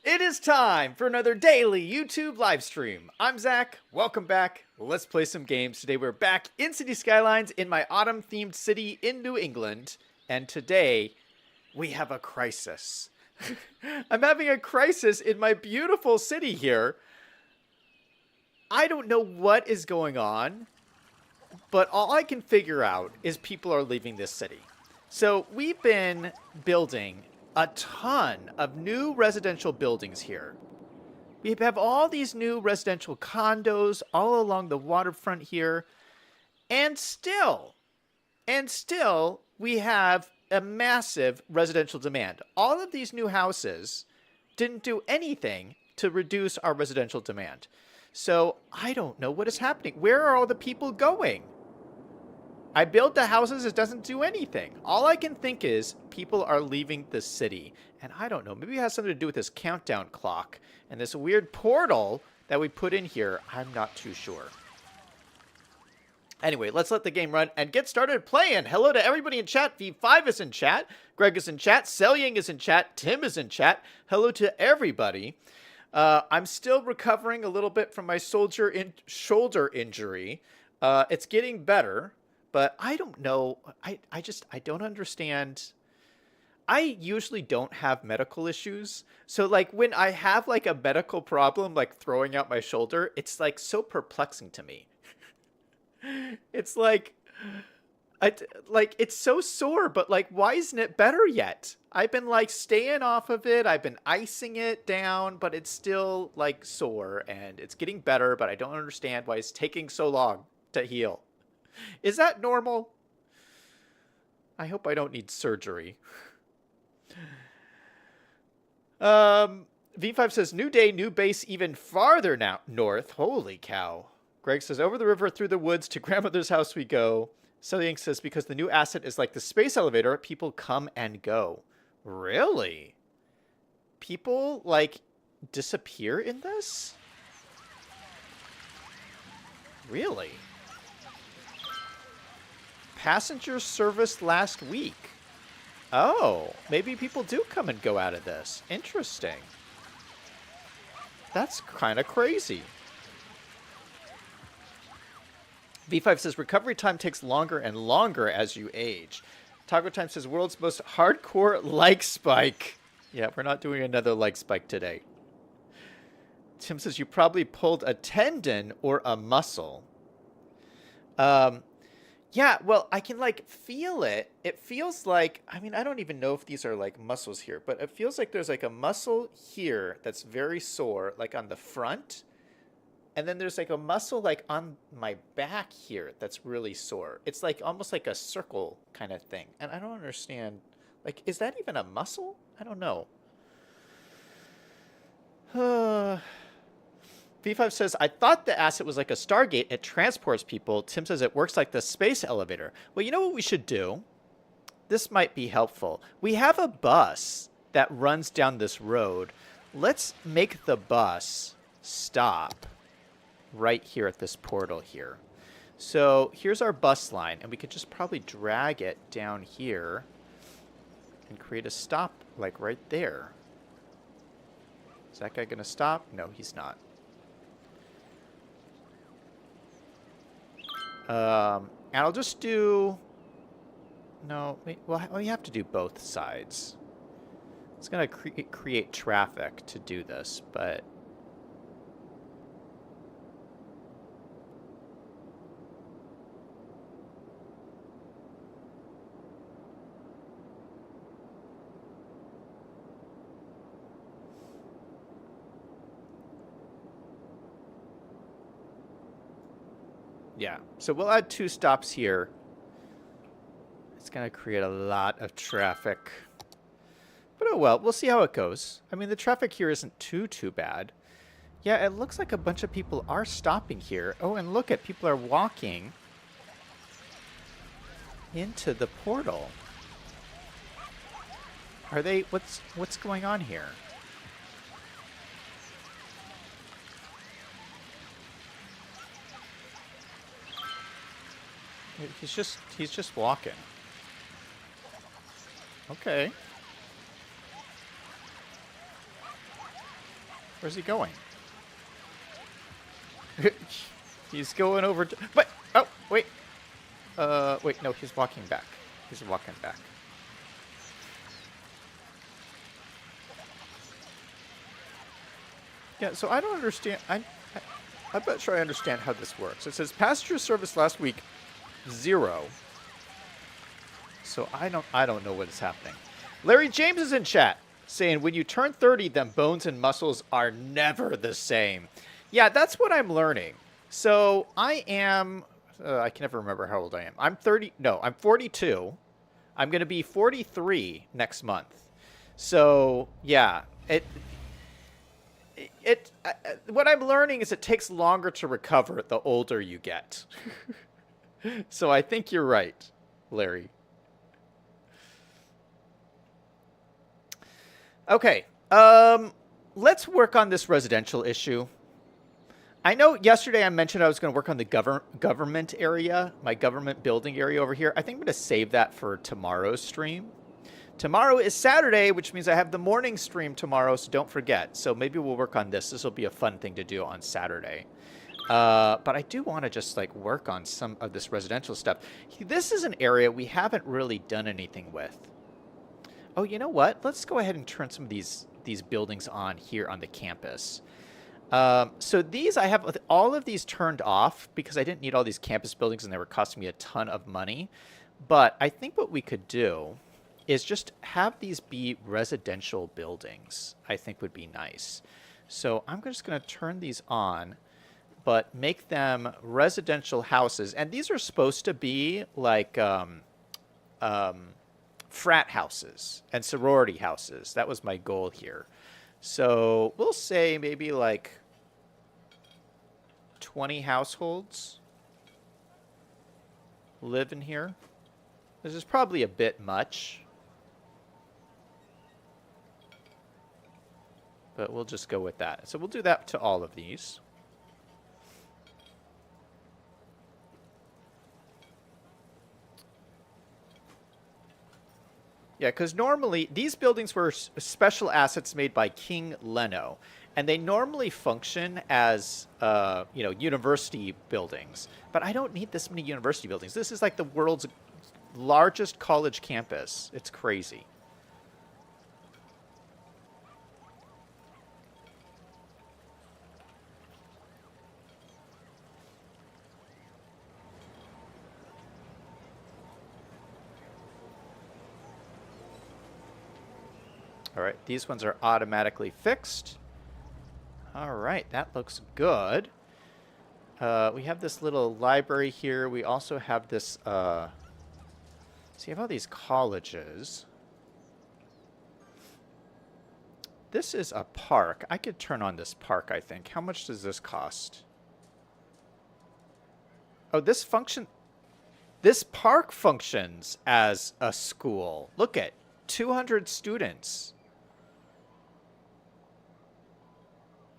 It is time for another daily YouTube live stream. I'm Zach. Welcome back. Let's play some games. Today we're back in City Skylines in my autumn-themed city in New England. And today we have a crisis. I'm having a crisis in my beautiful city here. I don't know what is going on, but all I can figure out is people are leaving this city. So we've been building a ton of new residential buildings here. We have all these new residential condos all along the waterfront here. And still we have a massive residential demand. All of these new houses didn't do anything to reduce our residential demand. So I don't know what is happening. Where are all the people going? I build the houses, it doesn't do anything. All I can think is people are leaving the city. And I don't know, maybe it has something to do with this countdown clock and this weird portal that we put in here. I'm not too sure. Anyway, let's let the game run and get started playing. Hello to everybody in chat. V5 is in chat. Greg is in chat. Selying is in chat. Tim is in chat. Hello to everybody. I'm still recovering a little bit from my shoulder injury. It's getting better. But I don't know. I don't understand. I usually don't have medical issues. So like when I have like a medical problem, like throwing out my shoulder, it's like so perplexing to me. It's like, it's so sore, but like, why isn't it better yet? I've been like staying off of it. I've been icing it down, but it's still like sore and it's getting better, but I don't understand why it's taking so long to heal. Is that normal? I hope I don't need surgery. V5 says, new day, new base, even farther now north. Holy cow. Greg says, over the river, through the woods, to grandmother's house we go. Selying says, because the new asset is like the space elevator, people come and go. Really? People, like, disappear in this? Really? Passenger service last week. Oh, maybe people do come and go out of this. Interesting. That's kind of crazy. V5 says recovery time takes longer and longer as you age. Taco Time says world's most hardcore like spike. Yeah, we're not doing another like spike today. Tim says you probably pulled a tendon or a muscle. Yeah, well, I can, like, feel it. It feels like, I mean, I don't even know if these are, like, muscles here, but it feels like there's, like, a muscle here that's very sore, like, on the front. And then there's, like, a muscle, like, on my back here that's really sore. It's, like, almost like a circle kind of thing. And I don't understand. Like, is that even a muscle? I don't know. V5 says, I thought the asset was like a Stargate. It transports people. Tim says it works like the space elevator. Well, you know what we should do? This might be helpful. We have a bus that runs down this road. Let's make the bus stop right here at this portal here. So here's our bus line, and we could just probably drag it down here and create a stop like right there. Is that guy going to stop? No, he's not. And I'll just do... No, well, we have to do both sides. It's going to create traffic to do this, but... Yeah, so we'll add 2 stops here. It's going to create a lot of traffic. But oh well, we'll see how it goes. I mean, the traffic here isn't too bad. Yeah, it looks like a bunch of people are stopping here. Oh, and look at people are walking into the portal. Are they... What's going on here? He's just walking. Okay. Where's he going? He's going over to... But, oh, wait. Wait, no, he's walking back. He's walking back. Yeah, so I don't understand. I'm not sure I understand how this works. It says passenger service last week, 0. So I don't know what is happening. Larry James is in chat saying, when you turn 30, then bones and muscles are never the same. Yeah, that's what I'm learning. So I am, I can never remember how old I am. I'm 42. I'm going to be 43 next month. So yeah, what I'm learning is it takes longer to recover the older you get. So I think you're right, Larry. Okay, let's work on this residential issue. I know yesterday I mentioned I was going to work on the government area, my government building area over here. I think I'm going to save that for tomorrow's stream. Tomorrow is Saturday, which means I have the morning stream tomorrow, so don't forget. So maybe we'll work on this. This will be a fun thing to do on Saturday. But I do want to just like work on some of this residential stuff. This is an area we haven't really done anything with. Oh, you know what? Let's go ahead and turn some of these buildings on here on the campus. So these, I have all of these turned off because I didn't need all these campus buildings and they were costing me a ton of money. But I think what we could do is just have these be residential buildings, I think would be nice. So I'm just going to turn these on, but make them residential houses. And these are supposed to be like frat houses and sorority houses. That was my goal here. So we'll say maybe like 20 households live in here. This is probably a bit much, but we'll just go with that. So we'll do that to all of these. Yeah, because normally these buildings were special assets made by King Leno, and they normally function as, university buildings. But I don't need this many university buildings. This is like the world's largest college campus. It's crazy. All right, these ones are automatically fixed. All right, that looks good. We have this little library here. We also have this, so you have all these colleges. This is a park. I could turn on this park, I think. How much does this cost? Oh, this park functions as a school. Look at 200 students.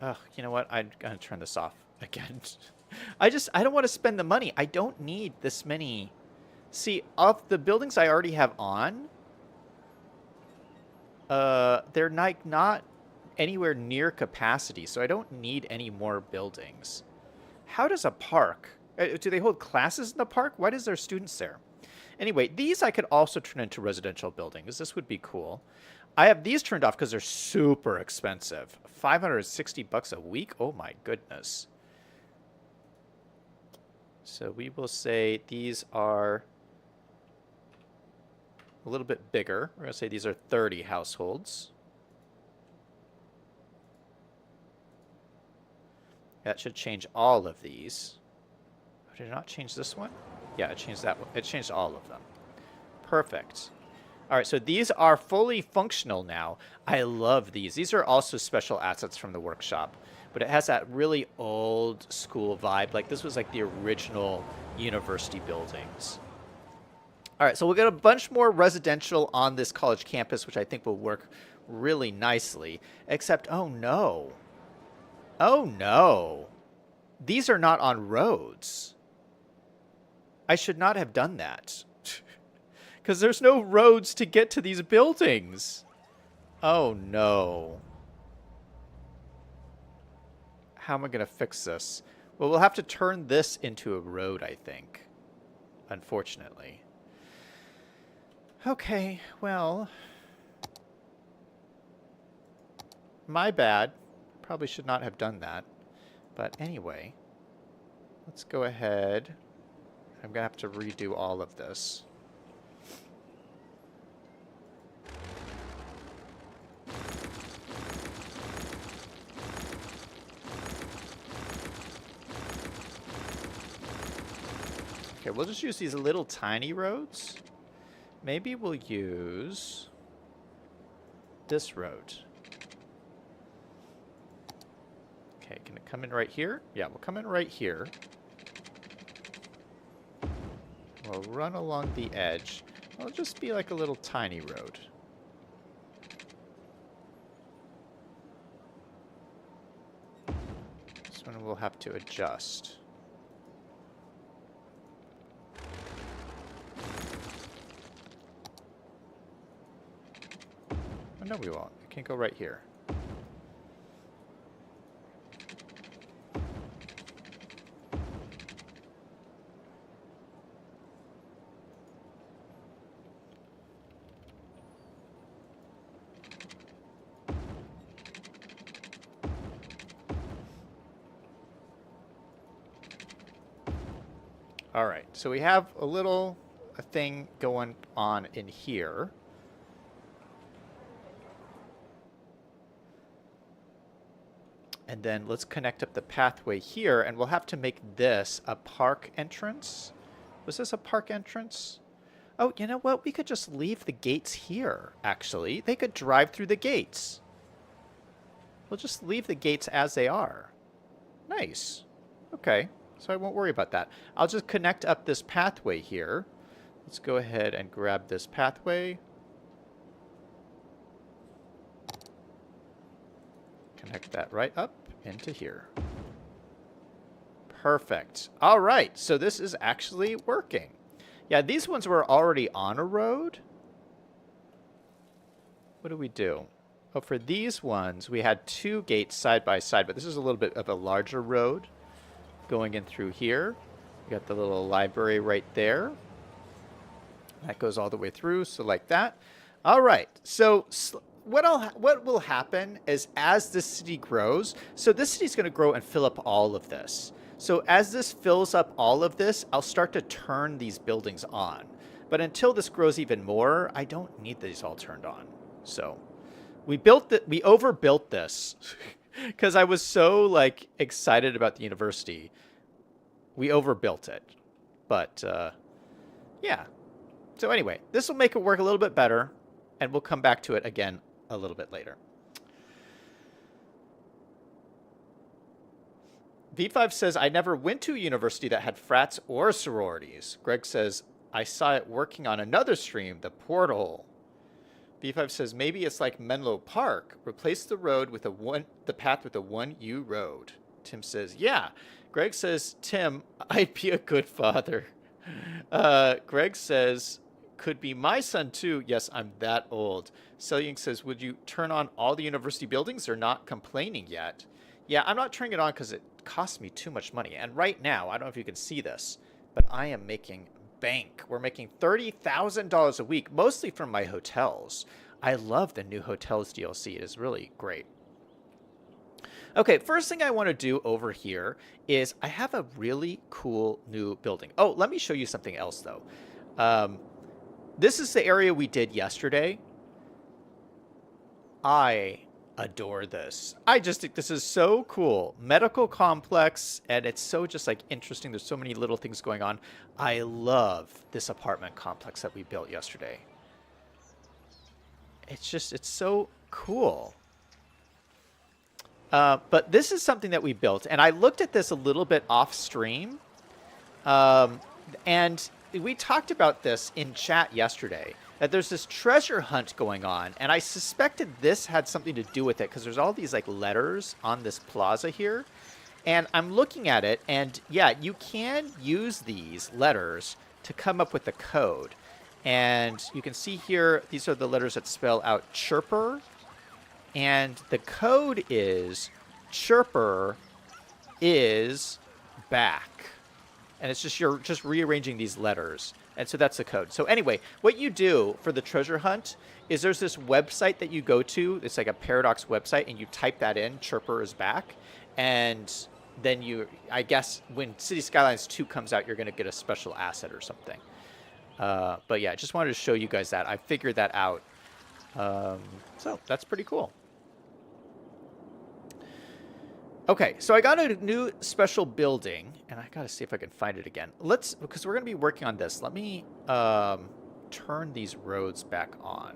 Oh, you know what? I'm going to turn this off again. I don't want to spend the money. I don't need this many. See, of the buildings I already have on, they're not anywhere near capacity, so I don't need any more buildings. How does a park... do they hold classes in the park? Why does there students there? Anyway, these I could also turn into residential buildings. This would be cool. I have these turned off because they're super expensive. $560 a week? Oh my goodness. So we will say these are a little bit bigger. We're going to say these are 30 households. That should change all of these. Oh, did it not change this one? Yeah, it changed that one. It changed all of them. Perfect. All right, so these are fully functional now. I love these. These are also special assets from the workshop, but it has that really old school vibe. Like this was like the original university buildings. All right, so we'll get a bunch more residential on this college campus, which I think will work really nicely, except, oh no. Oh no. These are not on roads. I should not have done that. Because there's no roads to get to these buildings. Oh, no. How am I going to fix this? Well, we'll have to turn this into a road, I think. Unfortunately. Okay, well. My bad. Probably should not have done that. But anyway, let's go ahead. I'm going to have to redo all of this. Okay, we'll just use these little tiny roads. Maybe we'll use this road. Okay, can it come in right here? Yeah, we'll come in right here. We'll run along the edge. It'll just be like a little tiny road. This one we'll have to adjust. Oh, no, we won't. It can go right here. All right, so we have a thing going on in here. And then let's connect up the pathway here, and we'll have to make this a park entrance. Was this a park entrance? Oh, you know what? We could just leave the gates here, actually. They could drive through the gates. We'll just leave the gates as they are. Nice. Okay, so I won't worry about that. I'll just connect up this pathway here. Let's go ahead and grab this pathway. Connect that right up into here. Perfect. All right, so this is actually working. Yeah, these ones were already on a road. What do we do? Oh, for these ones, we had two gates side by side, but this is a little bit of a larger road going in through here. We got the little library right there. That goes all the way through, so like that. All right, so what will happen is as this city grows, so this city's going to grow and fill up all of this. So as this fills up all of this, I'll start to turn these buildings on. But until this grows even more, I don't need these all turned on. So we overbuilt this because I was so like excited about the university. We overbuilt it. But yeah. So anyway, this will make it work a little bit better, and we'll come back to it again a little bit later. V5 says, I never went to a university that had frats or sororities. Greg says, I saw it working on another stream, the Portal. V5 says, maybe it's like Menlo Park. Replace the road with the path with a 1U road. Tim says, yeah. Greg says, Tim, I'd be a good father. Greg says, could be my son too. Yes, I'm that old. Selying says, would you turn on all the university buildings? They're not complaining yet. Yeah, I'm not turning it on because it costs me too much money. And right now, I don't know if you can see this, but I am making bank. We're making $30,000 a week, mostly from my hotels. I love the new hotels DLC. It is really great. Okay, first thing I want to do over here is I have a really cool new building. Oh, let me show you something else, though. This is the area we did yesterday. I adore this. I just think this is so cool. Medical complex, and it's so just like interesting. There's so many little things going on. I love this apartment complex that we built yesterday. It's so cool. But this is something that we built, and I looked at this a little bit off stream. And we talked about this in chat yesterday, that there's this treasure hunt going on, and I suspected this had something to do with it because there's all these like letters on this plaza here, and I'm looking at it, and yeah, you can use these letters to come up with the code. And you can see here, these are the letters that spell out chirper, and the code is chirper is back. And it's just, you're just rearranging these letters. And so that's the code. So anyway, what you do for the treasure hunt is there's this website that you go to. It's like a Paradox website, and you type that in, Chirper is back. And then you, I guess, when City Skylines 2 comes out, you're going to get a special asset or something. But yeah, I just wanted to show you guys that. I figured that out. So that's pretty cool. Okay, so I got a new special building, and I gotta see if I can find it again. Because we're gonna be working on this, let me turn these roads back on.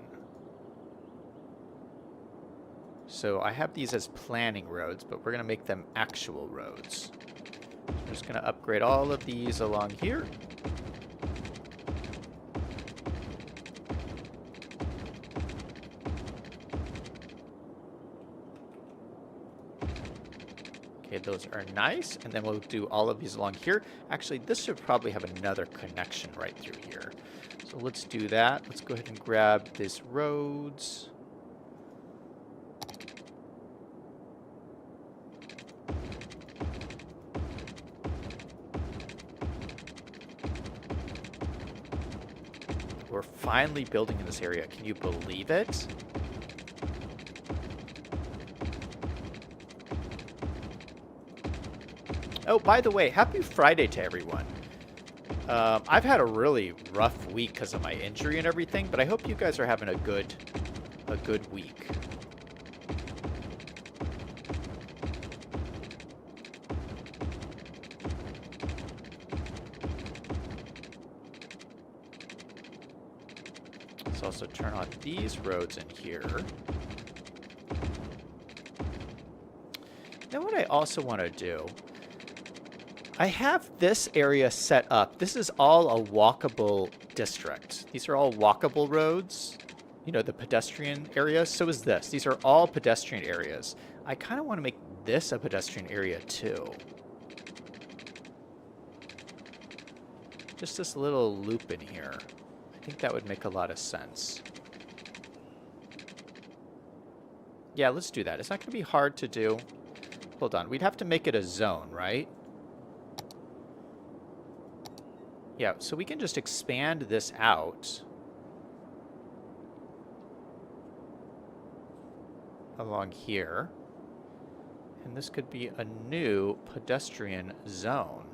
So I have these as planning roads, but we're gonna make them actual roads. I'm just gonna upgrade all of these along here. Okay, those are nice. And then we'll do all of these along here. Actually, this should probably have another connection right through here. So let's do that. Let's go ahead and grab this roads. We're finally building in this area. Can you believe it? Oh, by the way, happy Friday to everyone. I've had a really rough week because of my injury and everything, but I hope you guys are having a good week. Let's also turn on these roads in here. Now what I also want to do, I have this area set up. This is all a walkable district. These are all walkable roads, you know, the pedestrian areas. So is this. These are all pedestrian areas. I kind of want to make this a pedestrian area too. Just this little loop in here. I think that would make a lot of sense. Yeah, let's do that. It's not going to be hard to do. Hold on. We'd have to make it a zone, right? Yeah, so we can just expand this out along here. And this could be a new pedestrian zone.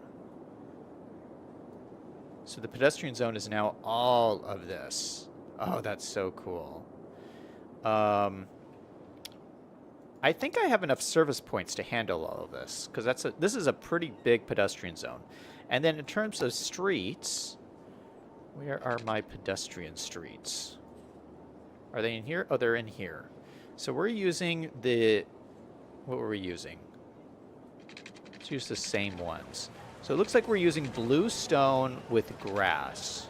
So the pedestrian zone is now all of this. Oh, that's so cool. I think I have enough service points to handle all of this, because this is a pretty big pedestrian zone. And then in terms of streets, where are my pedestrian streets? Are they in here? Oh, they're in here. So we're using what were we using? Let's use the same ones. So it looks like we're using blue stone with grass.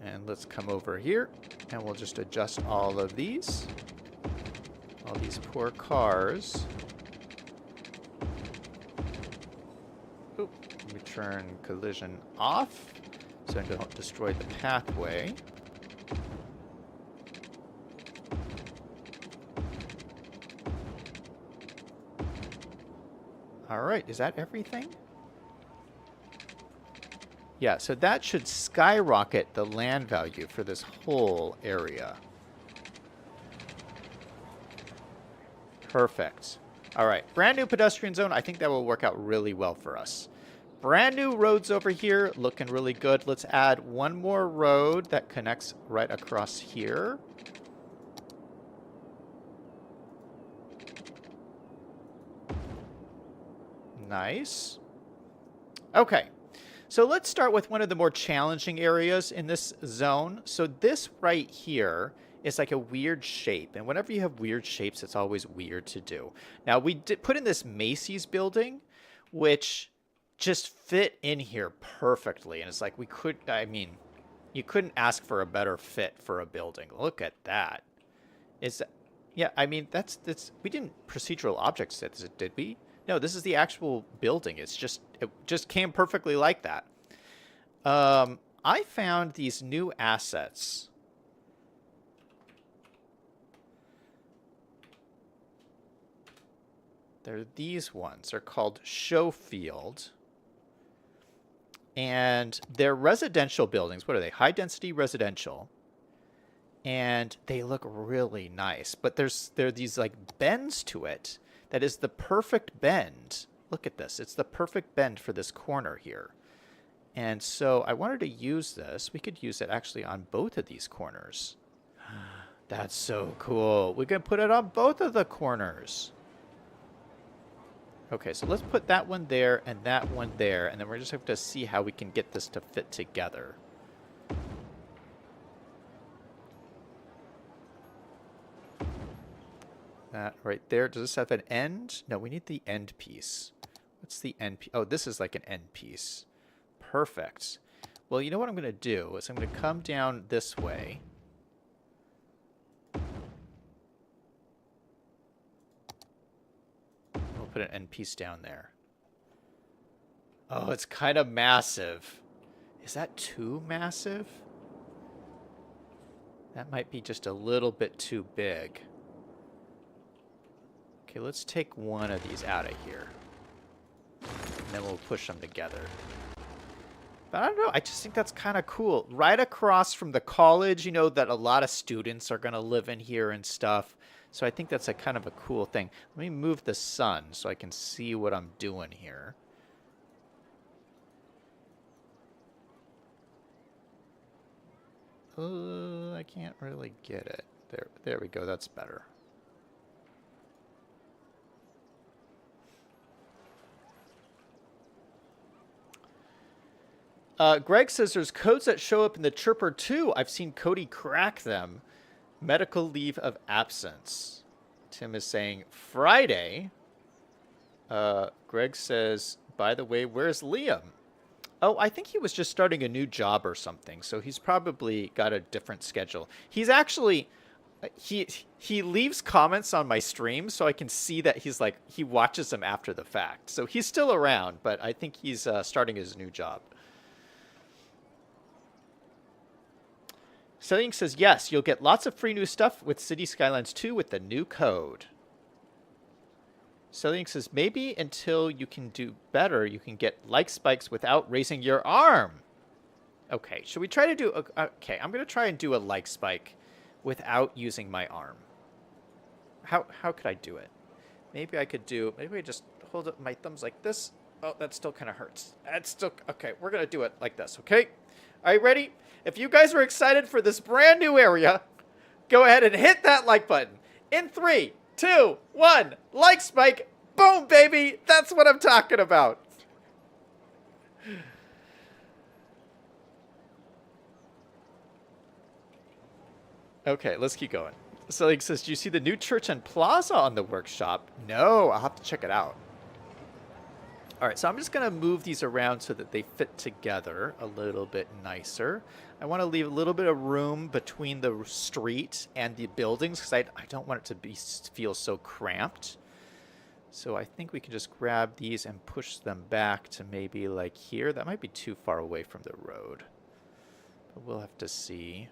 And let's come over here, and we'll just adjust all of these. All these poor cars. Oop, let me turn collision off so I don't destroy the pathway. All right, is that everything? Yeah, so that should skyrocket the land value for this whole area. Perfect. All right, brand new pedestrian zone. I think that will work out really well for us. Brand new roads over here, looking really good. Let's add one more road that connects right across here. Nice. Okay, so let's start with one of the more challenging areas in this zone. So this right here is like a weird shape, and whenever you have weird shapes, it's always weird to do. Now, we did put in this Macy's building, which just fit in here perfectly, and it's like you couldn't ask for a better fit for a building. Look at that. Yeah, I mean, that's we didn't procedural objects set this, did we? No, this is the actual building. It just came perfectly like that. I found these new assets. They're these ones. They're called Showfield. And they're residential buildings. What are they? High density residential. And they look really nice. But there are these like bends to it. That is the perfect bend. Look at this. It's the perfect bend for this corner here. And so I wanted to use this. We could use it actually on both of these corners. That's so cool. We can put it on both of the corners. Okay, so let's put that one there and that one there. And then we're just have to see how we can get this to fit together. That right there. Does this have an end? No, we need the end piece. What's the end piece? Oh, this is like an end piece. Perfect. Well, you know what I'm going to do is I'm going to come down this way. We'll put an end piece down there. Oh, it's kind of massive. Is that too massive? That might be just a little bit too big. Okay, let's take one of these out of here. And then we'll push them together. But I don't know, I just think that's kind of cool. Right across from the college, you know, that a lot of students are going to live in here and stuff. So I think that's a kind of a cool thing. Let me move the sun so I can see what I'm doing here. I can't really get it. There we go, that's better. Greg says there's codes that show up in the Chirper too. I've seen Cody crack them. Medical leave of absence. Tim is saying Friday. Greg says, by the way, where's Liam? Oh, I think he was just starting a new job or something. So he's probably got a different schedule. He's actually, he leaves comments on my stream so I can see that he's like, he watches them after the fact. So he's still around, but I think he's starting his new job. Selling says, yes, you'll get lots of free new stuff with City Skylines 2 with the new code. Selling says, maybe until you can do better, you can get like spikes without raising your arm. Okay, should we try to do... Okay, I'm going to try and do a like spike without using my arm. How could I do it? Maybe I could do... Maybe I just hold up my thumbs like this. Oh, that still kind of hurts. That's still... Okay, we're going to do it like this, okay? Are you ready? If you guys are excited for this brand new area, go ahead and hit that like button. In 3, 2, 1, like spike. Boom, baby. That's what I'm talking about. Okay, let's keep going. So it says, do you see the new church and plaza on the workshop? No, I'll have to check it out. All right, so I'm just going to move these around so that they fit together a little bit nicer. I want to leave a little bit of room between the street and the buildings because I don't want it to feel so cramped. So I think we can just grab these and push them back to maybe like here. That might be too far away from the road, but we'll have to see.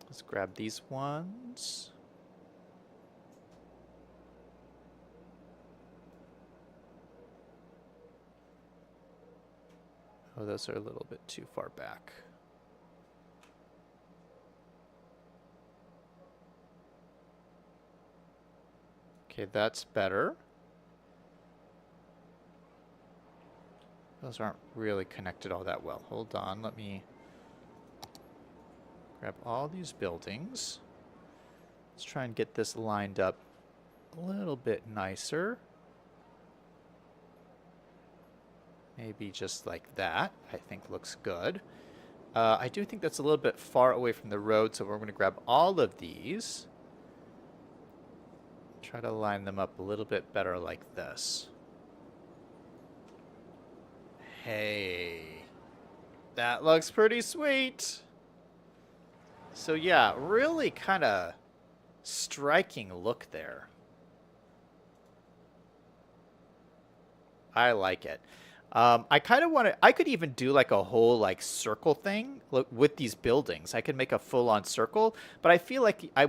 Let's grab these ones. Oh, those are a little bit too far back. Okay, that's better. Those aren't really connected all that well. Hold on, let me grab all these buildings. Let's try and get this lined up a little bit nicer. Maybe just like that, I think looks good. I do think that's a little bit far away from the road, so we're going to grab all of these. Try to line them up a little bit better like this. Hey, that looks pretty sweet. So yeah, really kind of striking look there. I like it. I kind of want to, I could even do like a whole like circle thing with these buildings. I could make a full on circle, but I feel like I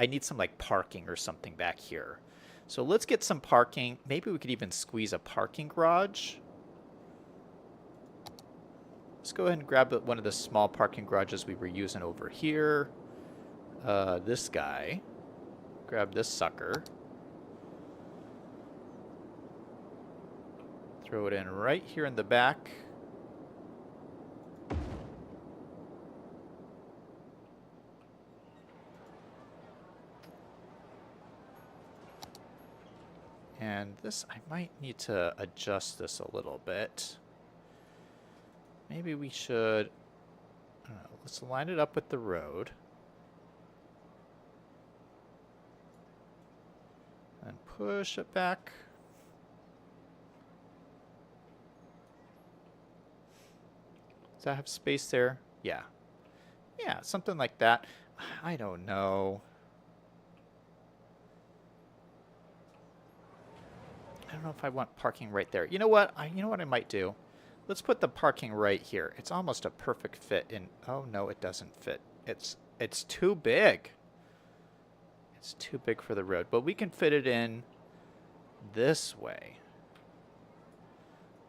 need some like parking or something back here. So let's get some parking. Maybe we could even squeeze a parking garage. Let's go ahead and grab one of the small parking garages we were using over here. This guy. Grab this sucker. Throw it in right here in the back. And this, I might need to adjust this a little bit. Maybe we should, I don't know, let's line it up with the road. And push it back. Does that have space there? Yeah. Yeah, something like that. I don't know. I don't know if I want parking right there. You know what? You know what I might do? Let's put the parking right here. It's almost a perfect fit in. Oh no, it doesn't fit. It's too big. It's too big for the road, but we can fit it in this way.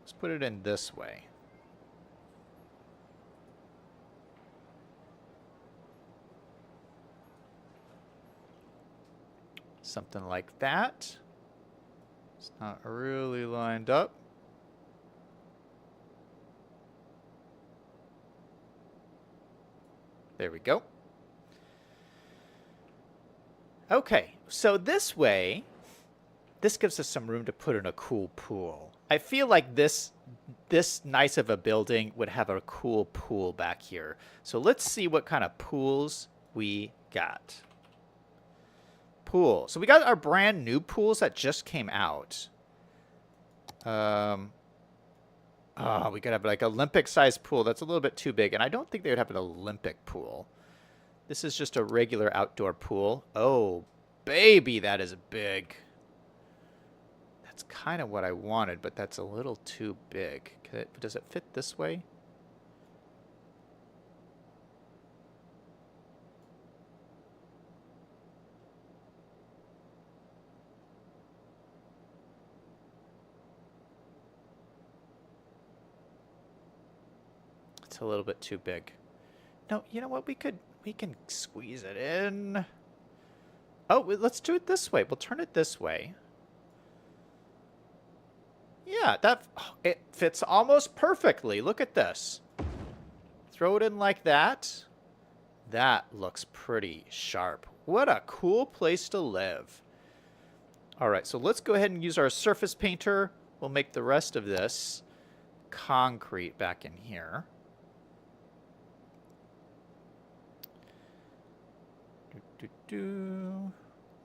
Let's put it in this way. Something like that. It's not really lined up. There we go. Okay, so this way, this gives us some room to put in a cool pool. I feel like this nice of a building would have a cool pool back here. So let's see what kind of pools we got. Pool. So we got our brand new pools that just came out. Oh, we could have like Olympic-sized pool. That's a little bit too big, and I don't think they would have an Olympic pool. This is just a regular outdoor pool. Oh, baby, that is big. That's kind of what I wanted, but that's a little too big. Does it fit this way? It's a little bit too big. No, you know what? We can squeeze it in. Oh, let's do it this way. We'll turn it this way. Yeah, it fits almost perfectly. Look at this. Throw it in like that. That looks pretty sharp. What a cool place to live. All right, so let's go ahead and use our surface painter. We'll make the rest of this concrete back in here.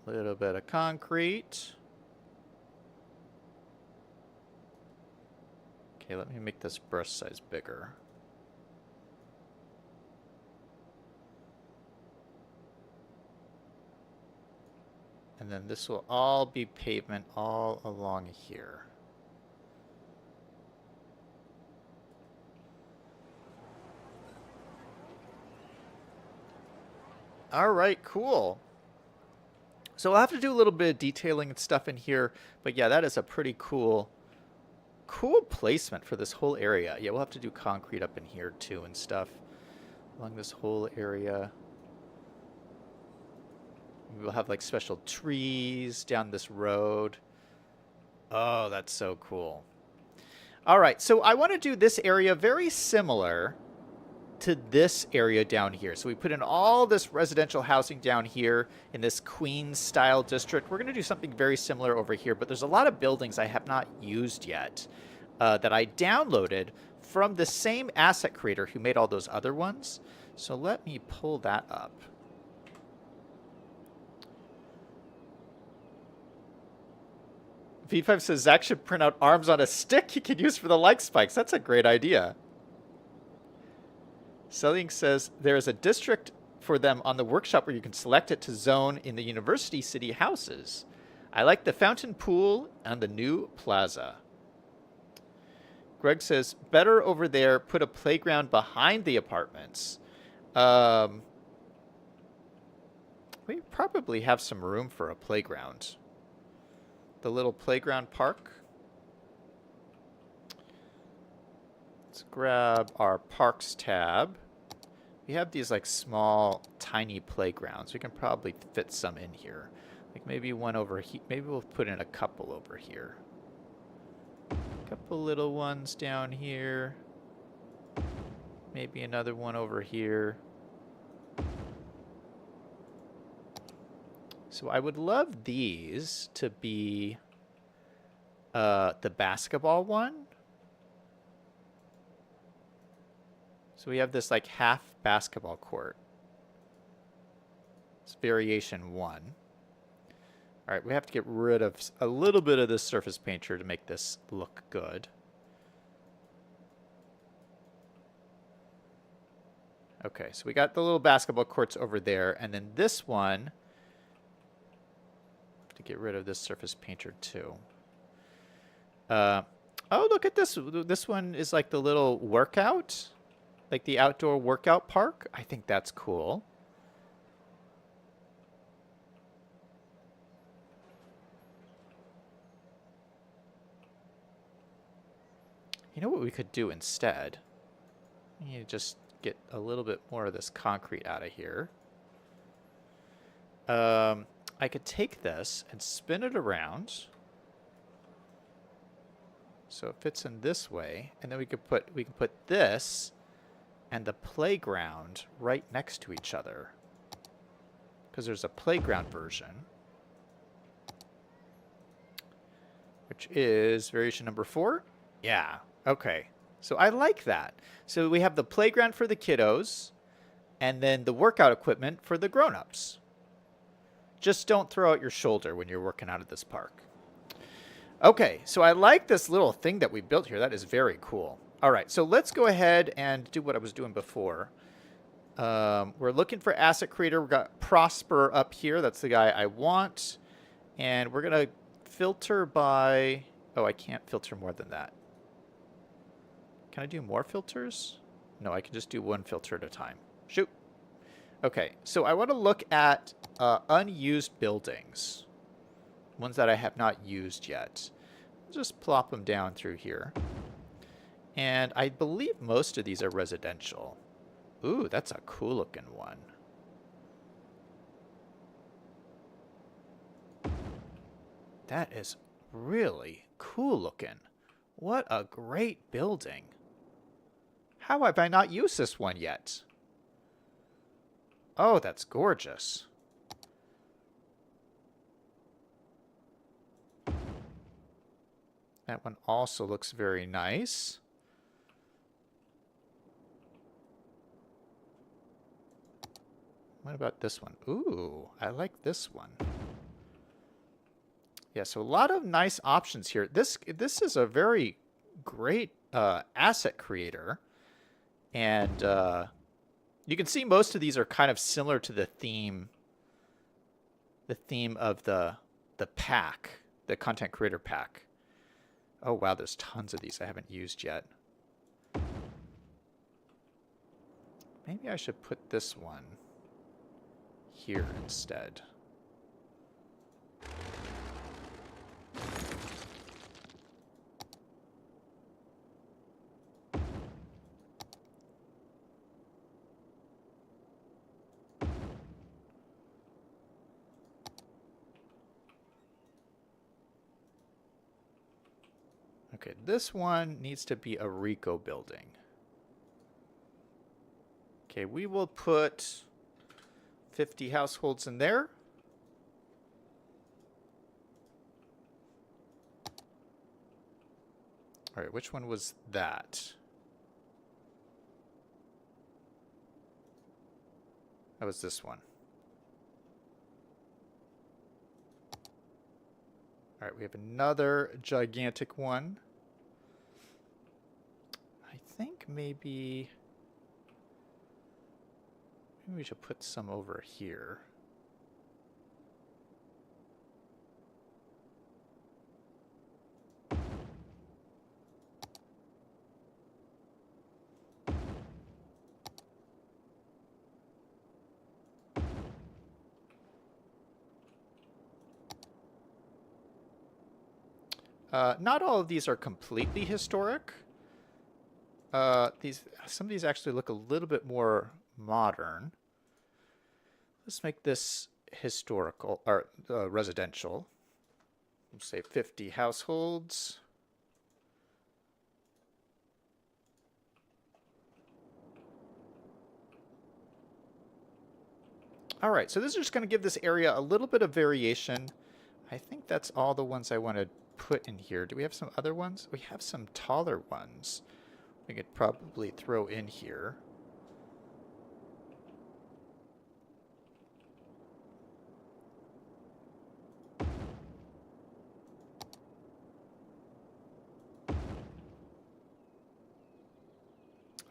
Little bit of concrete. Okay, let me make this brush size bigger. And then this will all be pavement all along here. All right, cool. So I'll have to do a little bit of detailing and stuff in here, but yeah, that is a pretty cool placement for this whole area. Yeah, we'll have to do concrete up in here too and stuff along this whole area. We'll have like special trees down this road. Oh, that's so cool. All right, so I want to do this area very similar to this area down here. So we put in all this residential housing down here in this Queens style district. We're going to do something very similar over here, but there's a lot of buildings I have not used yet that I downloaded from the same asset creator who made all those other ones. So let me pull that up. V5 says Zach should print out arms on a stick he can use for the like spikes. That's a great idea. Selling says there is a district for them on the workshop where you can select it to zone in the University City houses. I like the fountain pool and the new plaza. Greg says, better over there, put a playground behind the apartments. We probably have some room for a playground. the little playground park. Let's grab our parks tab. We have these like small, tiny playgrounds. We can probably fit some in here. Like maybe one over here. Maybe we'll put in a couple over here. A couple little ones down here. Maybe another one over here. So I would love these to be the basketball one. So we have this like half basketball court. It's variation 1. All right, we have to get rid of a little bit of this surface painter to make this look good. Okay, so we got the little basketball courts over there, and then this one, to get rid of this surface painter too. Oh, look at this. This one is like the little workout, like the outdoor workout park. I think that's cool. You know what we could do instead? We need to just get a little bit more of this concrete out of here. I could take this and spin it around so it fits in this way, and then we can put this and the playground right next to each other, because there's a playground version, which is variation number 4. Yeah. Okay. So I like that. So we have the playground for the kiddos and then the workout equipment for the grown-ups. Just don't throw out your shoulder when you're working out at this park. Okay, so I like this little thing that we built here. That is very cool. All right, so let's go ahead and do what I was doing before. We're looking for asset creator. We've got Prosper up here. That's the guy I want. And we're going to filter by... Oh, I can't filter more than that. Can I do more filters? No, I can just do one filter at a time. Shoot. Okay, so I want to look at unused buildings. Ones that I have not used yet. Just plop them down through here. And I believe most of these are residential. Ooh, that's a cool looking one. That is really cool looking. What a great building. How have I not used this one yet? Oh, that's gorgeous. That one also looks very nice. What about this one? Ooh, I like this one. Yeah, so a lot of nice options here. This is a very great asset creator. And you can see most of these are kind of similar to the theme of the pack, the content creator pack. Oh, wow, there's tons of these I haven't used yet. Maybe I should put this one here instead. Okay, this one needs to be a Rico building. Okay, we will put 50 households in there. All right, which one was that? That was this one. All right, we have another gigantic one. I think maybe we should put some over here. Not all of these are completely historic. Some of these actually look a little bit more modern. Let's make this historical or residential. We'll say 50 households. All right, so this is just going to give this area a little bit of variation. I think that's all the ones I want to put in here. Do we have some other ones? We have some taller ones we could probably throw in here.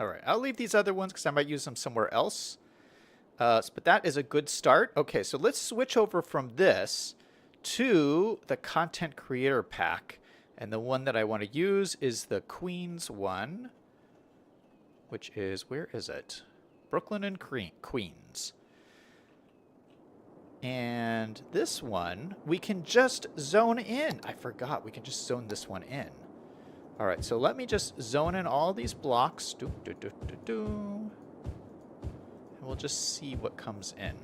All right, I'll leave these other ones because I might use them somewhere else. But that is a good start. Okay, so let's switch over from this to the content creator pack. And the one that I want to use is the Queens one, which is, where is it? Brooklyn and Queens. And this one, we can just zone in. I forgot, we can just zone this one in. All right, so let me just zone in all these blocks. And we'll just see what comes in.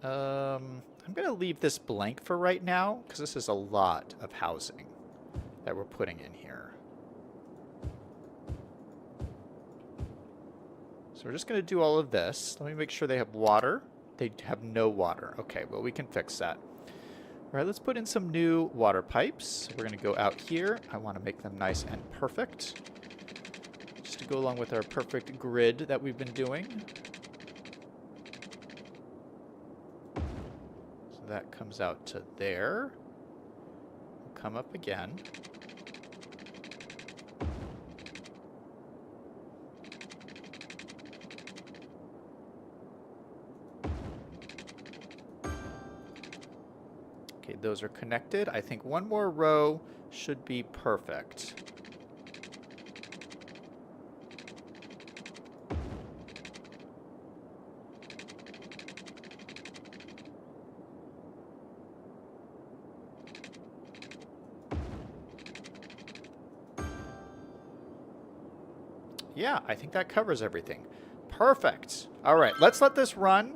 I'm going to leave this blank for right now because this is a lot of housing that we're putting in here. So we're just going to do all of this. Let me make sure they have water. They have no water. Okay, well, we can fix that. All right, let's put in some new water pipes. We're going to go out here. I want to make them nice and perfect, just to go along with our perfect grid that we've been doing. So that comes out to there. We'll come up again. Those are connected. I think one more row should be perfect. Yeah, I think that covers everything. Perfect. All right, let's let this run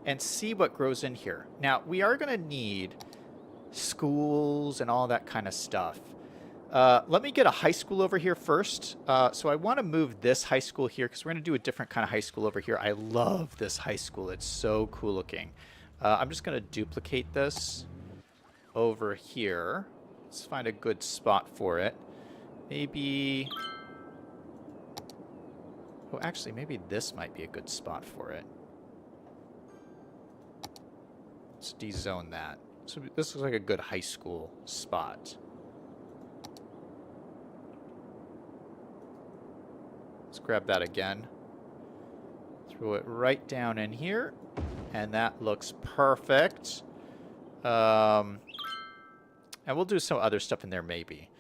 and see what grows in here. Now, we are going to need schools and all that kind of stuff. Let me get a high school over here first. So I want to move this high school here because we're going to do a different kind of high school over here. I love this high school. It's so cool looking. I'm just going to duplicate this over here. Let's find a good spot for it. Maybe... Oh, actually, maybe this might be a good spot for it. Let's de-zone that. So this looks like a good high school spot. Let's grab that again. Throw it right down in here. And that looks perfect. And we'll do some other stuff in there maybe.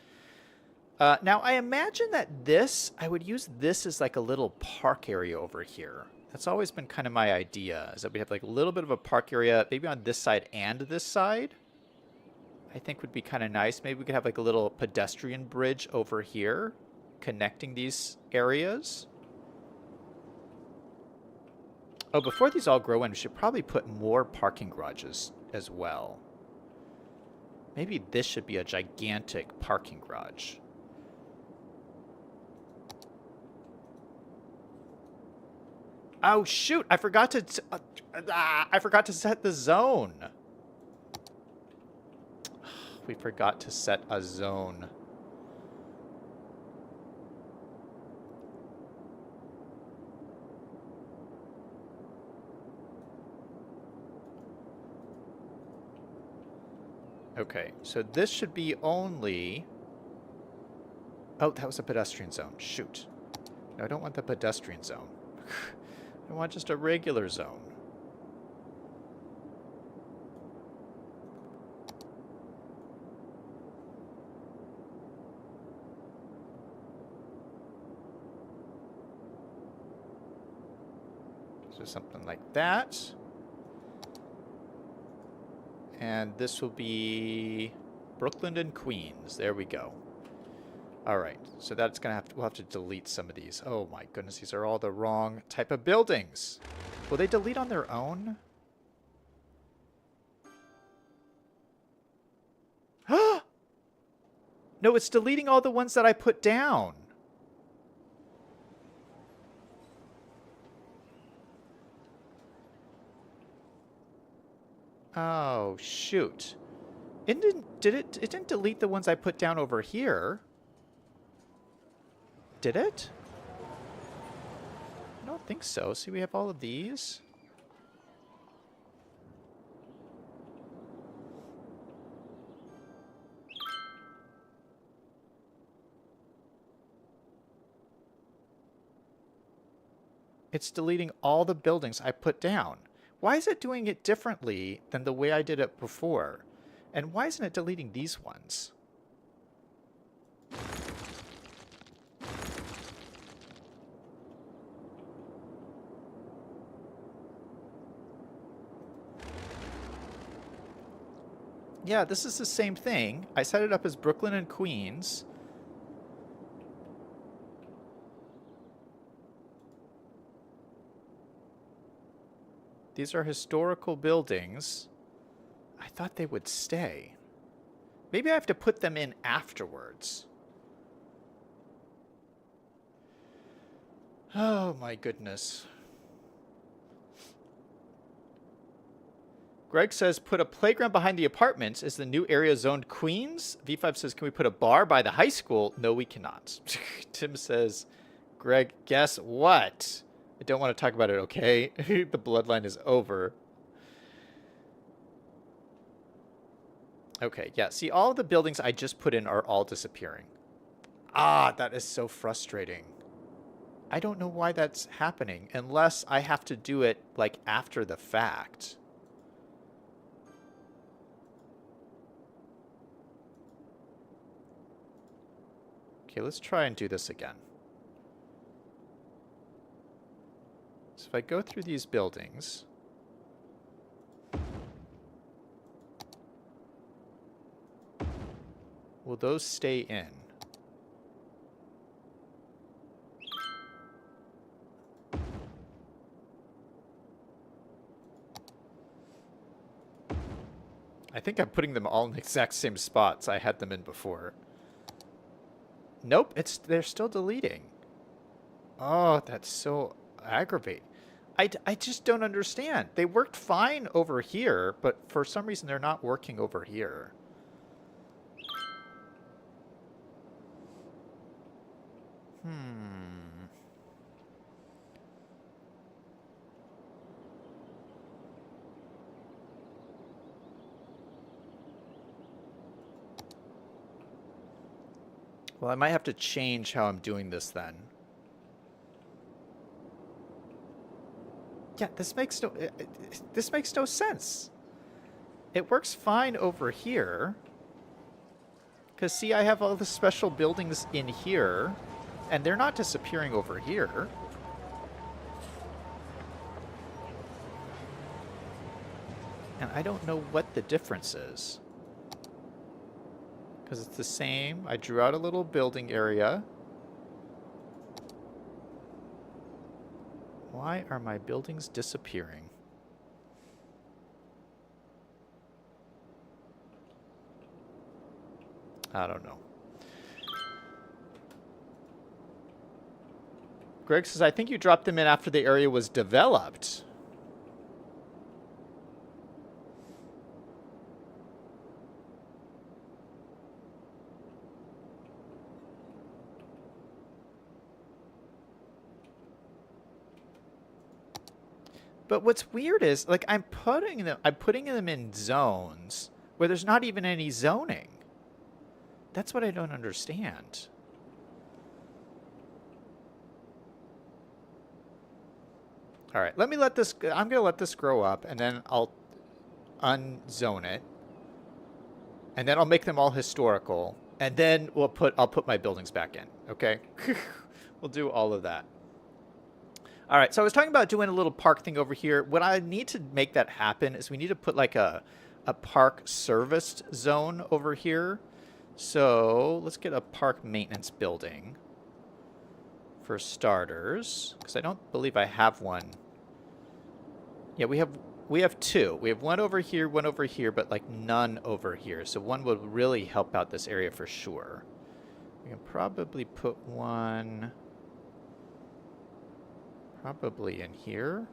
Now, I imagine that this, I would use this as like a little park area over here. That's always been kind of my idea, is that we have like a little bit of a park area, maybe on this side and this side. I think would be kind of nice. Maybe we could have like a little pedestrian bridge over here connecting these areas. Oh, before these all grow in, we should probably put more parking garages as well. Maybe this should be a gigantic parking garage. Oh shoot! I forgot to set the zone. We forgot to set a zone. Okay, so this should be only... Oh, that was a pedestrian zone. Shoot. No, I don't want the pedestrian zone. I want just a regular zone. So something like that. And this will be Brooklyn and Queens. There we go. All right, so that's gonna have to, we'll have to delete some of these. Oh my goodness, these are all the wrong type of buildings. Will they delete on their own? No, it's deleting all the ones that I put down. Oh, shoot. It didn't delete the ones I put down over here. Did it? I don't think so. See, we have all of these. It's deleting all the buildings I put down. Why is it doing it differently than the way I did it before? And why isn't it deleting these ones? Yeah, this is the same thing. I set it up as Brooklyn and Queens. These are historical buildings. I thought they would stay. Maybe I have to put them in afterwards. Oh my goodness. Greg says, put a playground behind the apartments. Is the new area zoned Queens? V5 says, can we put a bar by the high school? No, we cannot. Tim says, Greg, guess what? I don't want to talk about it, okay? The bloodline is over. Okay, yeah. See, all of the buildings I just put in are all disappearing. Ah, that is so frustrating. I don't know why that's happening unless I have to do it, like, after the fact. Okay, let's try and do this again. So if I go through these buildings... will those stay in? I think I'm putting them all in the exact same spots I had them in before. Nope, they're still deleting. Oh, that's so aggravating. I just don't understand. They worked fine over here, but for some reason they're not working over here. Well, I might have to change how I'm doing this then. Yeah, this makes no sense. It works fine over here. Because, see, I have all the special buildings in here, and they're not disappearing over here. And I don't know what the difference is. Because it's the same. I drew out a little building area. Why are my buildings disappearing? I don't know. Greg says, I think you dropped them in after the area was developed. But what's weird is, like, I'm putting them in zones where there's not even any zoning. That's what I don't understand. All right, I'm going to let this grow up, and then I'll unzone it. And then I'll make them all historical, and then I'll put my buildings back in, okay? We'll do all of that. All right, so I was talking about doing a little park thing over here. What I need to make that happen is we need to put like a park serviced zone over here. So let's get a park maintenance building for starters, because I don't believe I have one. Yeah, we have two. We have one over here, but like none over here. So one would really help out this area for sure. We can probably put one probably in here.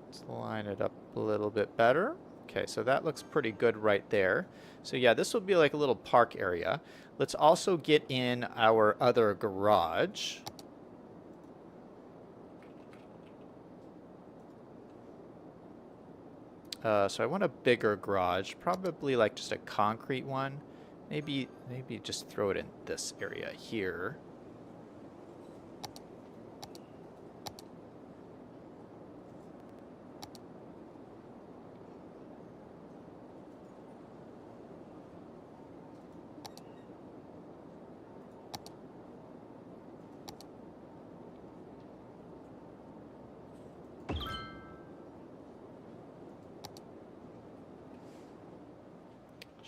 Let's line it up a little bit better. Okay, so that looks pretty good right there. So yeah, this will be like a little park area. Let's also get in our other garage. So I want a bigger garage, probably like just a concrete one. Maybe just throw it in this area here.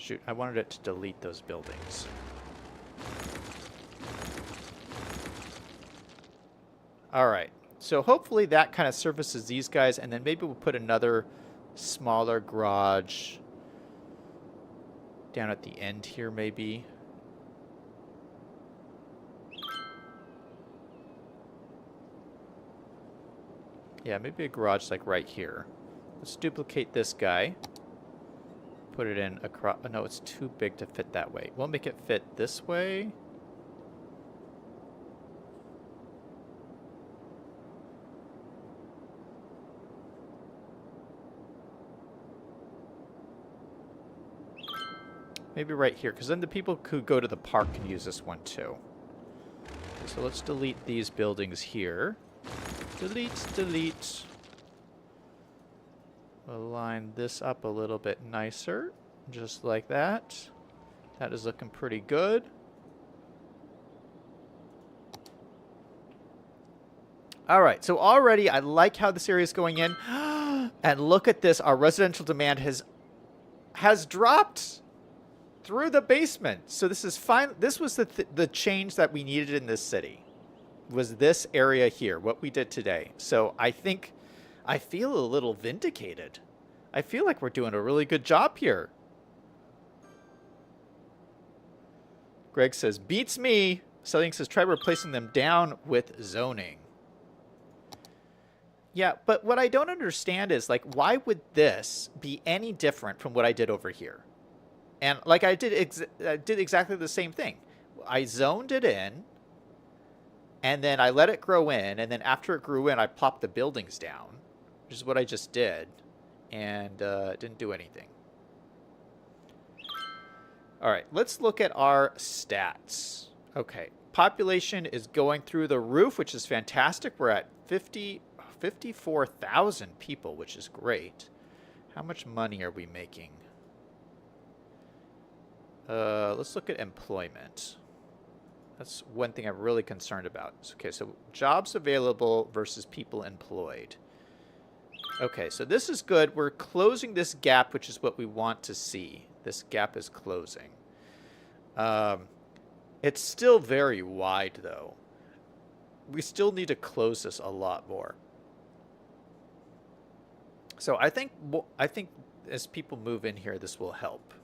Shoot, I wanted it to delete those buildings. All right, so hopefully that kind of services these guys, and then maybe we'll put another smaller garage down at the end here, maybe. Yeah, maybe a garage like right here. Let's duplicate this guy. Put it in across. Oh, no, it's too big to fit that way. We'll make it fit this way. Maybe right here, because then the people who go to the park can use this one too. So let's delete these buildings here. Delete, delete. We'll line this up a little bit nicer, just like that. That is looking pretty good. All right, so already I like how this area is going in. And look at this, our residential demand has dropped through the basement. So this is fine. This was the change that we needed in this city. Was this area here, what we did today. So I think I feel a little vindicated. I feel like we're doing a really good job here. Greg says, beats me. Selling says, try replacing them down with zoning. Yeah, but what I don't understand is, like, why would this be any different from what I did over here? And, like, I did exactly the same thing. I zoned it in, and then I let it grow in, and then after it grew in, I plopped the buildings down, which is what I just did, and didn't do anything. All right, let's look at our stats. Okay, population is going through the roof, which is fantastic. We're at 54,000 people, which is great. How much money are we making? Let's look at employment. That's one thing I'm really concerned about. Okay, so jobs available versus people employed. Okay, so this is good. We're closing this gap, which is what we want to see. This gap is closing. It's still very wide, though. We still need to close this a lot more. So I think as people move in here, this will help.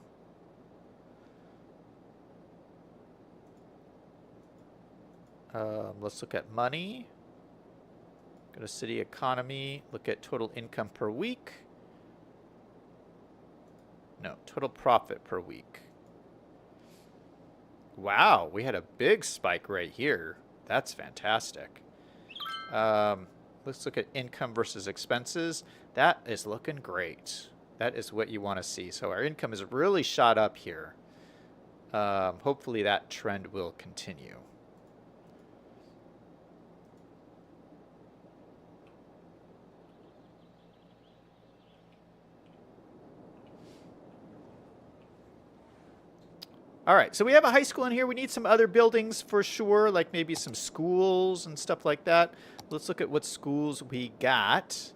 Let's look at money. Go to city economy. Look at total income per week. No, total profit per week. Wow, we had a big spike right here. That's fantastic. Let's look at income versus expenses. That is looking great. That is what you want to see. So our income is really shot up here. Hopefully that trend will continue. All right, so we have a high school in here. We need some other buildings for sure, like maybe some schools and stuff like that. Let's look at what schools we got.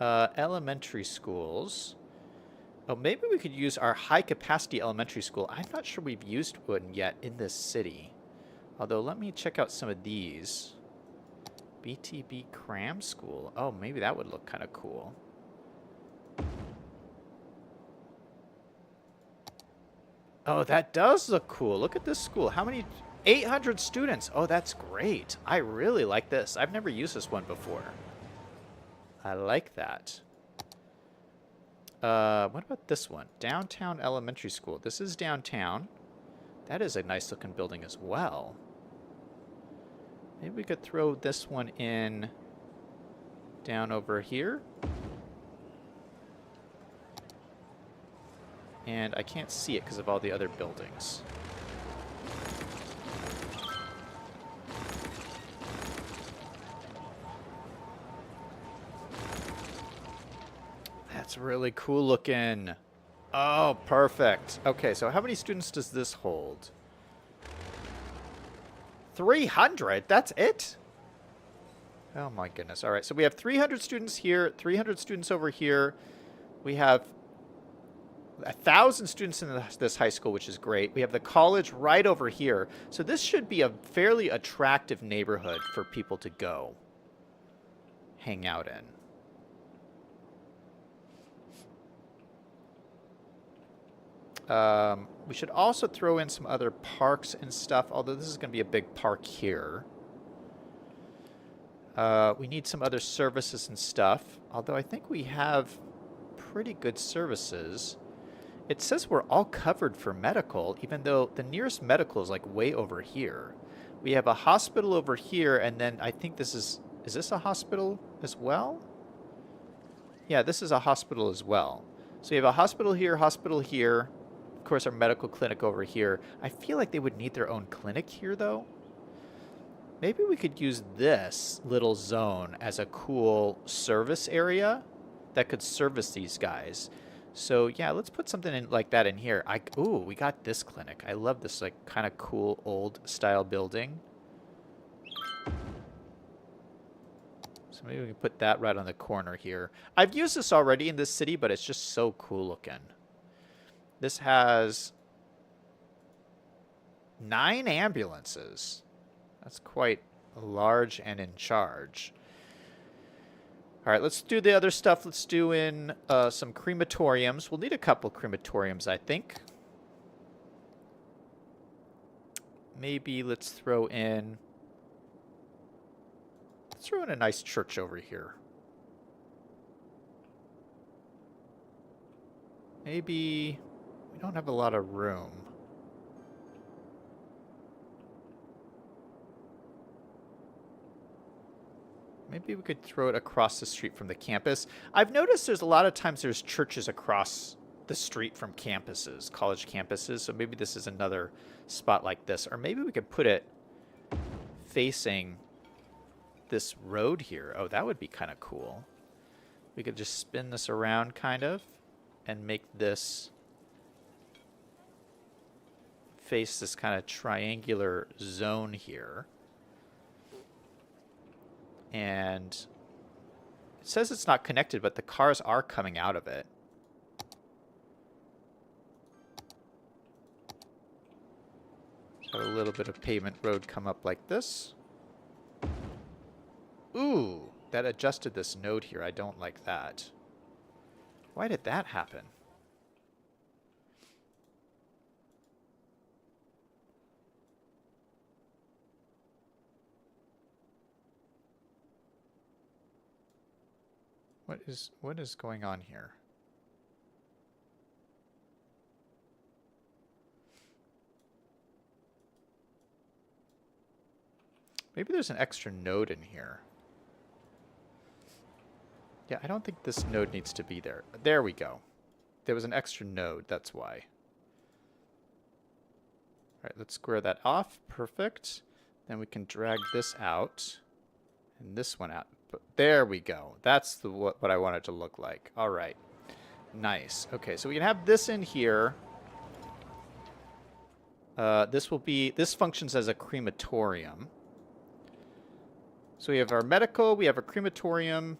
Elementary schools. Oh, maybe we could use our high-capacity elementary school. I'm not sure we've used one yet in this city. Although, let me check out some of these. BTB Cram School. Oh, maybe that would look kind of cool. Oh, that does look cool. Look at this school. How many? 800 students. Oh, that's great. I really like this. I've never used this one before. I like that. What about this one? Downtown Elementary School. This is downtown. That is a nice looking building as well. Maybe we could throw this one in down over here. And I can't see it because of all the other buildings. That's really cool looking. Oh, perfect. Okay, so how many students does this hold? 300? That's it? Oh my goodness. All right, so we have 300 students here, 300 students over here. We have 1,000 students in this high school, which is great. We have the college right over here. So this should be a fairly attractive neighborhood for people to go hang out in. We should also throw in some other parks and stuff, although this is going to be a big park here. We need some other services and stuff, although I think we have pretty good services. It says we're all covered for medical, even though the nearest medical is like way over here. We have a hospital over here, and then I think this is this a hospital as well? Yeah, this is a hospital as well. So you have a hospital here, of course our medical clinic over here. I feel like they would need their own clinic here though. Maybe we could use this little zone as a cool service area that could service these guys. So yeah, let's put something in like that in here. Ooh, we got this clinic. I love this like kind of cool old style building. So maybe we can put that right on the corner here. I've used this already in this city, but it's just so cool looking. This has 9 ambulances. That's quite large and in charge. All right, let's do the other stuff. Let's do in some crematoriums. We'll need a couple crematoriums, I think. Maybe let's throw in a nice church over here. Maybe we don't have a lot of room. Maybe we could throw it across the street from the campus. I've noticed there's a lot of times there's churches across the street from campuses, college campuses. So maybe this is another spot like this. Or maybe we could put it facing this road here. Oh, that would be kind of cool. We could just spin this around kind of and make this face this kind of triangular zone here. And it says it's not connected, but the cars are coming out of it. Got a little bit of pavement road come up like this. Ooh, that adjusted this node here. I don't like that. Why did that happen? What is going on here? Maybe there's an extra node in here. Yeah, I don't think this node needs to be there. There we go. There was an extra node, that's why. All right, let's square that off. Perfect. Then we can drag this out and this one out. There we go. That's what I want it to look like. All right. Nice. Okay, so we can have this in here. This functions as a crematorium. So we have our medical, we have a crematorium.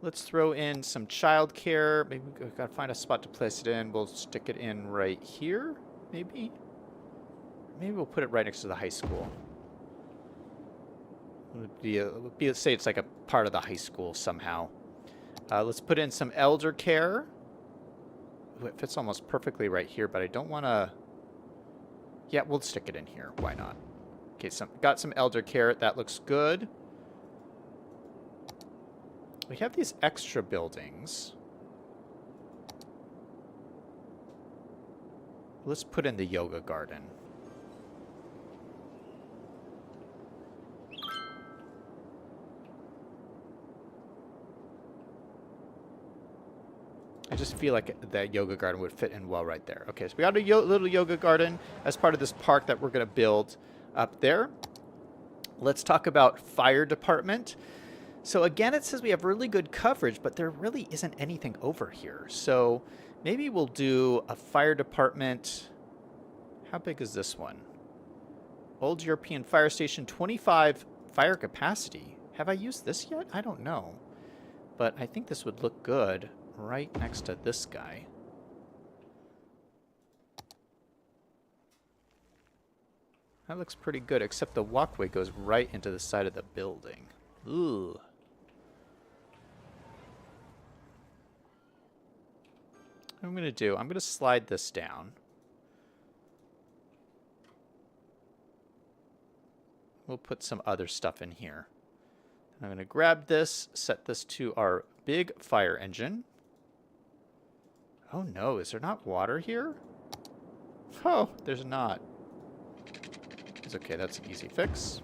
Let's throw in some childcare. Maybe we've got to find a spot to place it in. We'll stick it in right here, maybe. Maybe we'll put it right next to the high school. Let's say it's like a part of the high school somehow. Let's put in some elder care. Ooh, it fits almost perfectly right here, but I don't want to... Yeah, we'll stick it in here. Why not? Okay, got some elder care. That looks good. We have these extra buildings. Let's put in the yoga garden. I just feel like that yoga garden would fit in well right there. Okay, so we got a little yoga garden as part of this park that we're going to build up there. Let's talk about fire department. So again, it says we have really good coverage, but there really isn't anything over here. So maybe we'll do a fire department. How big is this one? Old European Fire Station, 25 fire capacity. Have I used this yet? I don't know. But I think this would look good right next to this guy. That looks pretty good, except the walkway goes right into the side of the building. Ooh. What I'm going to do, I'm going to slide this down. We'll put some other stuff in here. I'm going to grab this, set this to our big fire engine. Oh no, is there not water here? Oh, there's not. It's okay, that's an easy fix.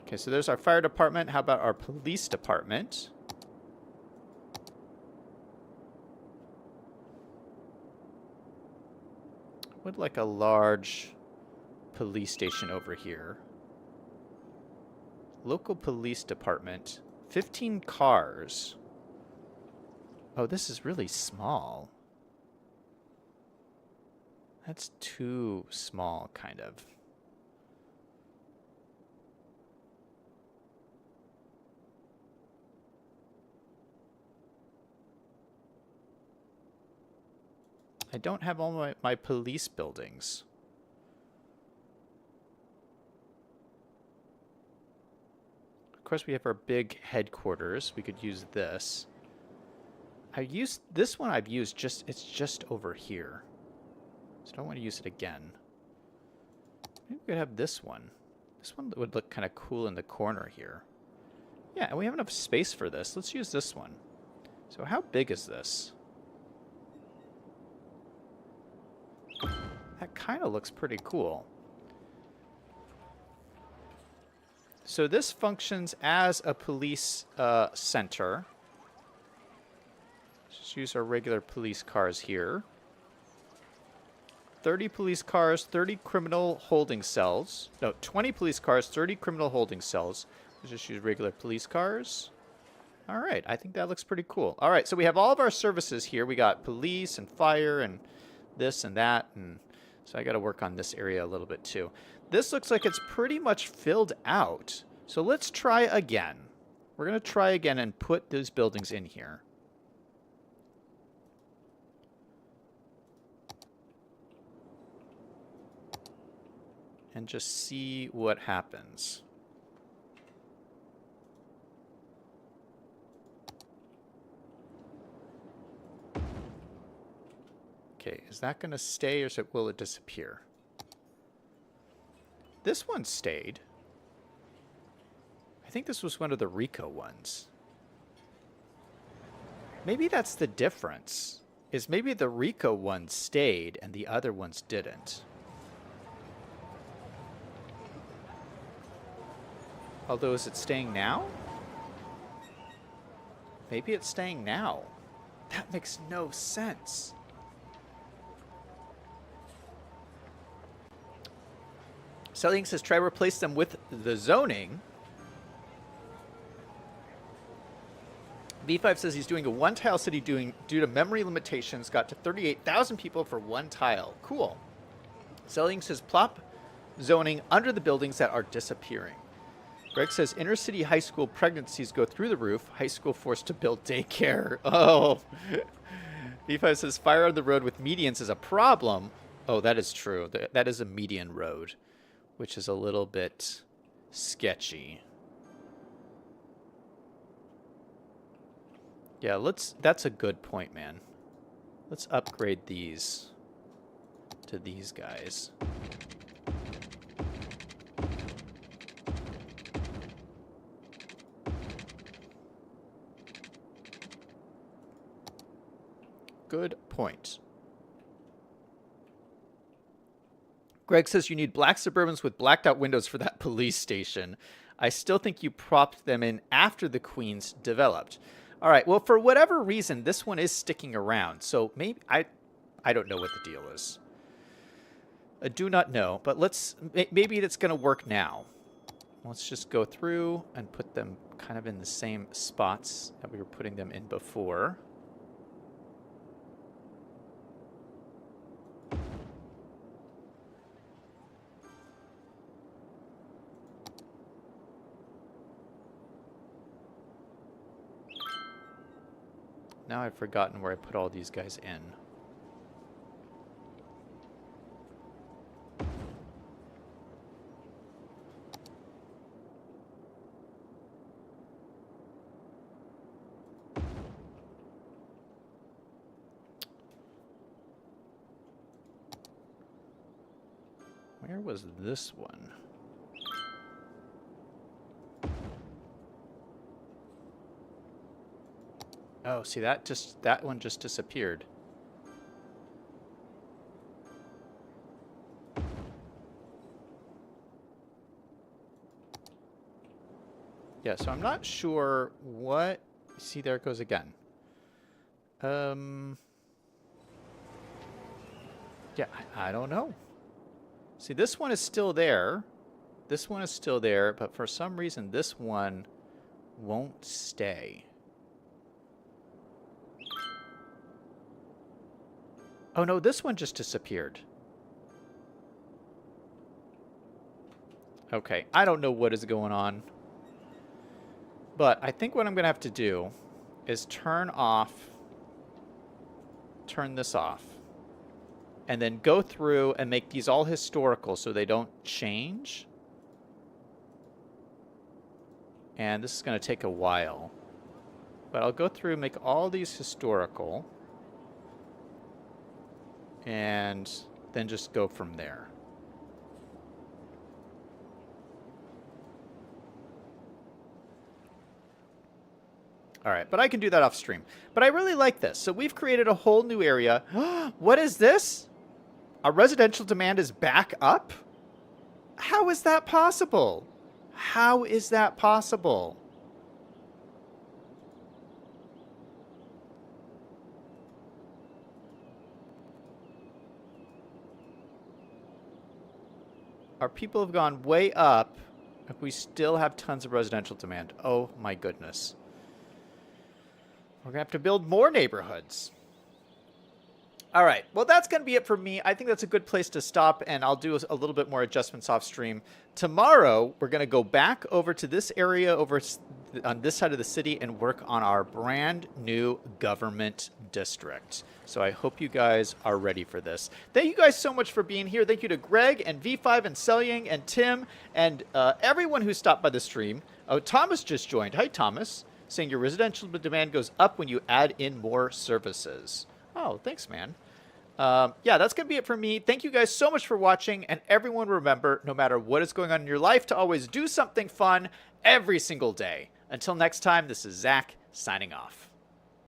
Okay, so there's our fire department. How about our police department? Would like a large police station over here. Local police department. 15 cars. Oh, this is really small. That's too small, kind of. I don't have all my police buildings. Of course, we have our big headquarters. We could use this. This one I've used it's just over here. So I don't want to use it again. Maybe we could have this one. This one would look kind of cool in the corner here. Yeah, and we have enough space for this. Let's use this one. So how big is this? That kind of looks pretty cool. So this functions as a police center. Let's use our regular police cars here. 30 police cars, 30 criminal holding cells. No, 20 police cars, 30 criminal holding cells. Let's just use regular police cars. All right, I think that looks pretty cool. All right, so we have all of our services here. We got police and fire and this and that. And so I got to work on this area a little bit too. This looks like it's pretty much filled out. So let's try again. We're going to try again and put those buildings in here. And just see what happens. Okay, is that going to stay or will it disappear? This one stayed. I think this was one of the Rico ones. Maybe that's the difference. Is maybe the Rico one stayed and the other ones didn't. Although, is it staying now? Maybe it's staying now. That makes no sense. Selling says try to replace them with the zoning. V5 says he's doing a one-tile city due to memory limitations. Got to 38,000 people for one tile. Cool. Selling says plop zoning under the buildings that are disappearing. Greg says inner city high school pregnancies go through the roof. High school forced to build daycare. Oh. V5 says fire on the road with medians is a problem. Oh, that is true. That is a median road, which is a little bit sketchy. Yeah, that's a good point, man. Let's upgrade these to these guys. Good point. Greg says you need black Suburbans with blacked out windows for that police station. I still think you propped them in after the Queens developed. All right, well, for whatever reason, this one is sticking around. So maybe, I don't know what the deal is. I do not know, but maybe it's going to work now. Let's just go through and put them kind of in the same spots that we were putting them in before. Now I've forgotten where I put all these guys in. Where was this one? Oh, see that one just disappeared. Yeah, so I'm not sure what. See, there it goes again. Yeah, I don't know. See, this one is still there. This one is still there, but for some reason this one won't stay. Oh no, this one just disappeared. Okay, I don't know what is going on. But I think what I'm going to have to do is turn this off. And then go through and make these all historical so they don't change. And this is going to take a while. But I'll go through and make all these historical. And then just go from there. All right, but I can do that off stream. But I really like this. So we've created a whole new area. What is this? Our residential demand is back up? How is that possible? How is that possible? Our people have gone way up, if we still have tons of residential demand. Oh my goodness. We're going to have to build more neighborhoods. All right. Well, that's going to be it for me. I think that's a good place to stop, and I'll do a little bit more adjustments off stream. Tomorrow, we're going to go back over to this area over on this side of the city and work on our brand new government district. So I hope you guys are ready for this. Thank you guys so much for being here. Thank you to Greg and V5 and Selyang and Tim and everyone who stopped by the stream. Oh, Thomas just joined. Hi, Thomas. Saying your residential demand goes up when you add in more services. Oh, thanks, man. Yeah, that's going to be it for me. Thank you guys so much for watching. And everyone remember, no matter what is going on in your life, to always do something fun every single day. Until next time, this is Zach signing off.